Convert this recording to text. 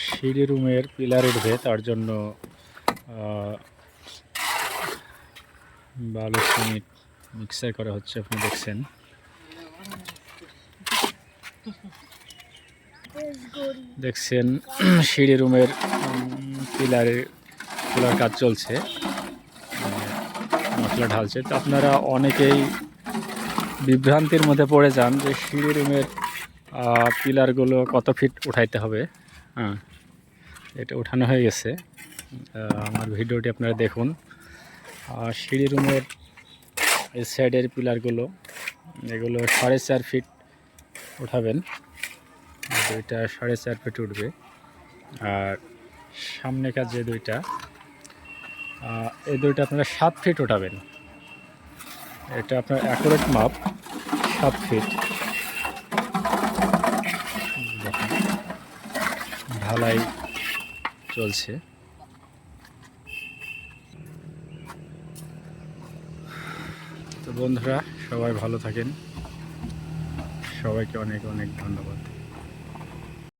সিঁড়ি রুমের পিলার উঠবে, তার জন্য বালু সিমেন্ট মিক্সার করা হচ্ছে। আপনি দেখছেন সিঁড়ি রুমের পিলার কাজ চলছে, মশলা ঢালছে। তো আপনারা অনেকেই বিভ্রান্তির মধ্যে পড়ে যান যে সিঁড়ি রুমের পিলারগুলো কত ফিট উঠাইতে হবে। হ্যাঁ, এটা উঠানো হয়ে গেছে। আমার ভিডিওটি আপনারা দেখুন। সিঁড়ি রুমের এই সাইডের পিলারগুলো এগুলো 4.5 ফিট উঠাবেন। দুইটা 4.5 ফিট উঠবে। আর সামনেকার যে দুইটা, এই দুইটা আপনারা 7 ফিট উঠাবেন। এটা আপনার অ্যাকুরেট মাপ 7 ফিট। ঢালাই চলছে। তো বন্ধুরা, সবাই ভালো থাকেন। সবাইকে অনেক অনেক ধন্যবাদ।